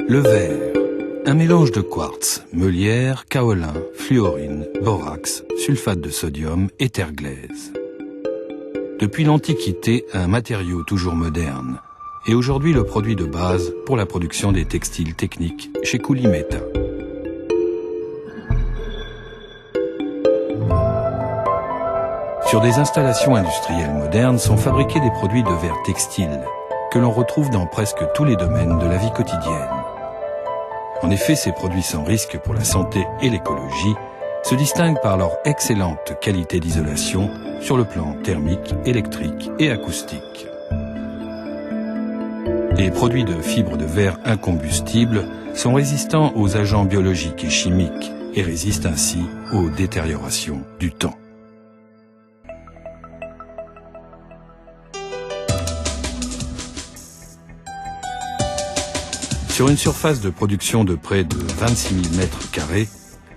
Le verre, un mélange de quartz, meulière, kaolin, fluorine, borax, sulfate de sodium et terre glaise. Depuis l'Antiquité, un matériau toujours moderne, et aujourd'hui le produit de base pour la production des textiles techniques chez Kulimeta. Sur des installations industrielles modernes sont fabriqués des produits de verre textile que l'on retrouve dans presque tous les domaines de la vie quotidienne. En effet, ces produits sans risque pour la santé et l'écologie se distinguent par leur excellente qualité d'isolation sur le plan thermique, électrique et acoustique. Les produits de fibres de verre incombustibles sont résistants aux agents biologiques et chimiques et résistent ainsi aux détériorations du temps. Sur une surface de production de près de 26 000 mètres carrés,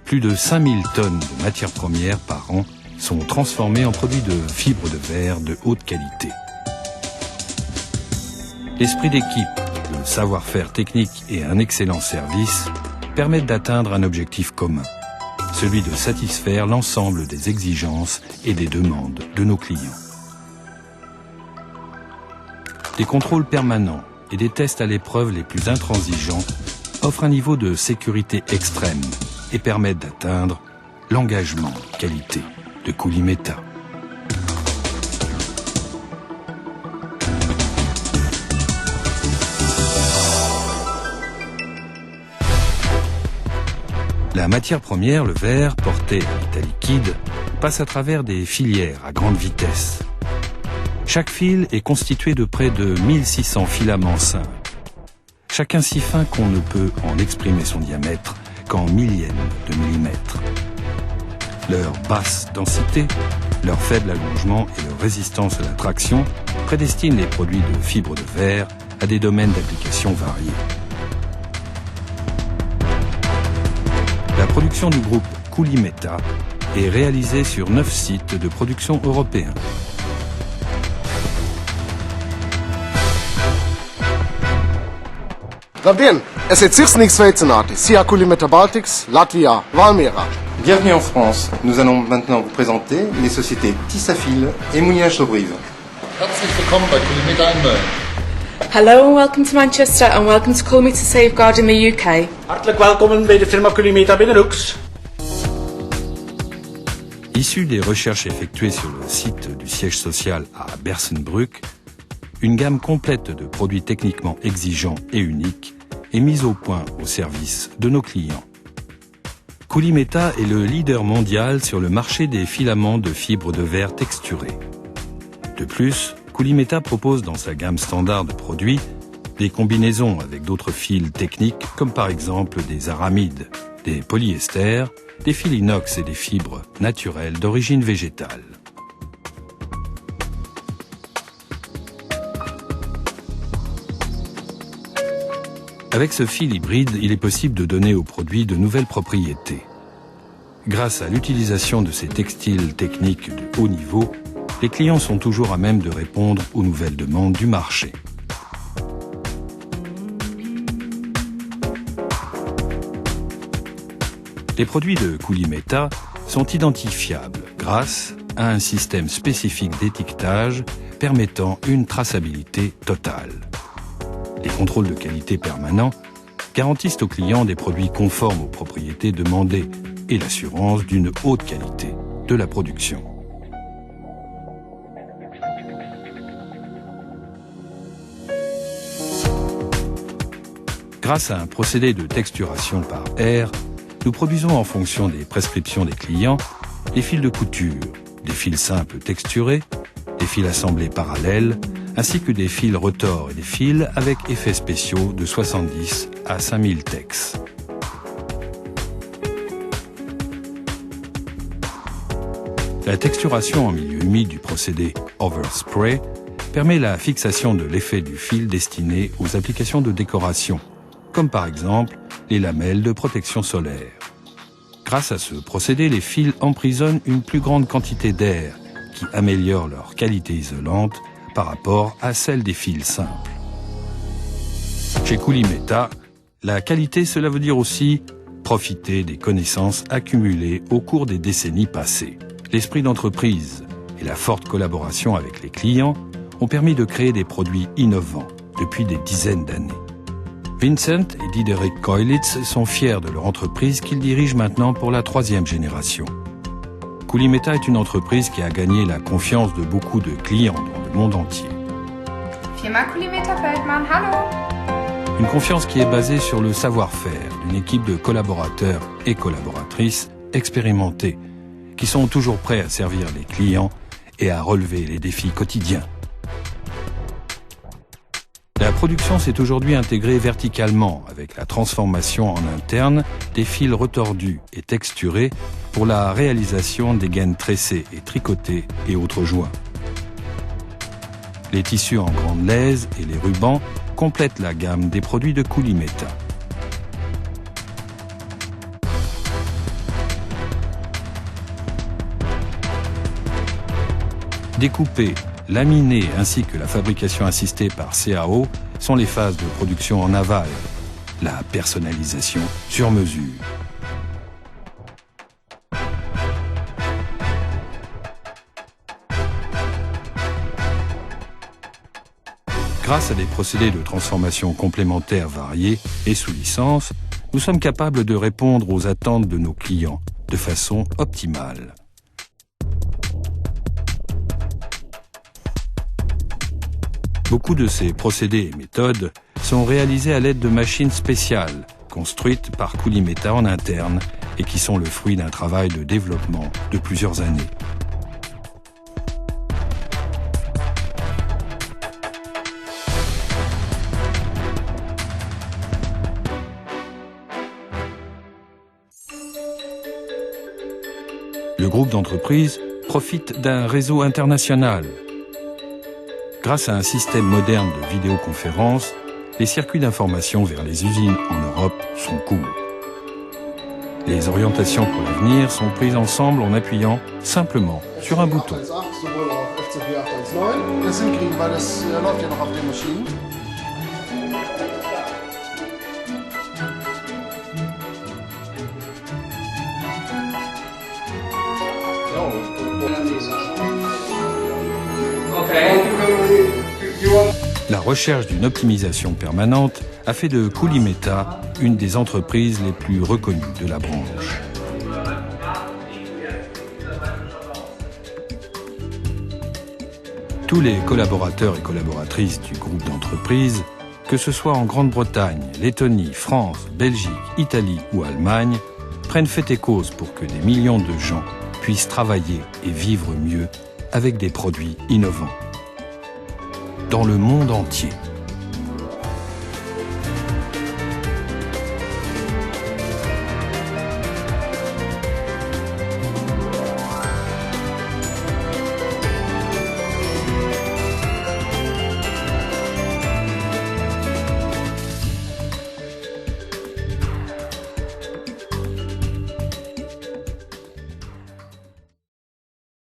plus de 5 000 tonnes de matières premières par an sont transformées en produits de fibres de verre de haute qualité. L'esprit d'équipe, le savoir-faire technique et un excellent service permettent d'atteindre un objectif commun, celui de satisfaire l'ensemble des exigences et des demandes de nos clients. Des contrôles permanents et des tests à l'épreuve les plus intransigeants offrent un niveau de sécurité extrême et permettent d'atteindre l'engagement qualité de Kulimeta. La matière première, le verre, porté à l'état liquide, passe à travers des filières à grande vitesse. Chaque fil est constitué de près de 1600 filaments simples. Chacun si fin qu'on ne peut en exprimer son diamètre qu'en millièmes de millimètre. Leur basse densité, leur faible allongement et leur résistance à la traction prédestinent les produits de fibres de verre à des domaines d'application variés. La production du groupe Kulimeta est réalisée sur 9 sites de production européens. Labdien, esiet sirsnīgi sveicināti SIA Kulimeta Baltics, Latvijā, Valmierā. Bienvenue en France. Nous allons maintenant vous présenter les sociétés Tissafil et Moulinage sur Brive. Herzlich willkommen bei Kulimeta in Mölln. Hello and welcome to Manchester and welcome to Kulimeta Safeguard in the UK. Hartelijk welkom bij de firma Kulimeta Benelux. Issu des recherches effectuées sur le site du siège social à Bersenbrück, une gamme complète de produits techniquement exigeants et uniques est mise au point au service de nos clients. Kulimeta est le leader mondial sur le marché des filaments de fibres de verre texturés. De plus, Kulimeta propose dans sa gamme standard de produits des combinaisons avec d'autres fils techniques comme par exemple des aramides, des polyesters, des fils inox et des fibres naturelles d'origine végétale. Avec ce fil hybride, il est possible de donner aux produits de nouvelles propriétés. Grâce à l'utilisation de ces textiles techniques de haut niveau, les clients sont toujours à même de répondre aux nouvelles demandes du marché. Les produits de Kulimeta sont identifiables grâce à un système spécifique d'étiquetage permettant une traçabilité totale. Les contrôles de qualité permanents garantissent aux clients des produits conformes aux propriétés demandées et l'assurance d'une haute qualité de la production. Grâce à un procédé de texturation par air, nous produisons en fonction des prescriptions des clients des fils de couture, des fils simples texturés, des fils assemblés parallèles, ainsi que des fils retors et des fils avec effets spéciaux de 70 à 5000 tex. La texturation en milieu humide du procédé Overspray permet la fixation de l'effet du fil destiné aux applications de décoration, comme par exemple les lamelles de protection solaire. Grâce à ce procédé, les fils emprisonnent une plus grande quantité d'air qui améliore leur qualité isolante par rapport à celle des fils simples. Chez Kulimeta, La qualité, cela veut dire aussi profiter des connaissances accumulées au cours des décennies passées. L'esprit d'entreprise et la forte collaboration avec les clients ont permis de créer des produits innovants depuis des dizaines d'années. Vincent et Diederik Keulitz sont fiers de leur entreprise qu'ils dirigent maintenant pour la 3e génération. Kulimeta est une entreprise qui a gagné la confiance de beaucoup de clients dans le monde entier. Firma Kulimeta Feldmann, hallo! Une confiance qui est basée sur le savoir-faire d'une équipe de collaborateurs et collaboratrices expérimentés qui sont toujours prêts à servir les clients et à relever les défis quotidiens. La production s'est aujourd'hui intégrée verticalement avec la transformation en interne des fils retordus et texturés pour la réalisation des gaines tressées et tricotées et autres joints. Les tissus en grande laise et les rubans complètent la gamme des produits de Kulimeta. Découpé, laminé ainsi que la fabrication assistée par CAO sont les phases de production en aval, la personnalisation sur mesure. Grâce à des procédés de transformation complémentaires variés et sous licence, nous sommes capables de répondre aux attentes de nos clients de façon optimale. Beaucoup de ces procédés et méthodes sont réalisés à l'aide de machines spéciales, construites par Kulimeta en interne et qui sont le fruit d'un travail de développement de plusieurs années. Le groupe d'entreprises profite d'un réseau international. Grâce à un système moderne de vidéoconférence, les circuits d'information vers les usines en Europe sont courts. Les orientations pour l'avenir sont prises ensemble en appuyant simplement sur un bouton. La recherche d'une optimisation permanente a fait de Kulimeta une des entreprises les plus reconnues de la branche. Tous les collaborateurs et collaboratrices du groupe d'entreprises, que ce soit en Grande-Bretagne, Lettonie, France, Belgique, Italie ou Allemagne, prennent fait et cause pour que des millions de gens puissent travailler et vivre mieux avec des produits innovants. Dans le monde entier.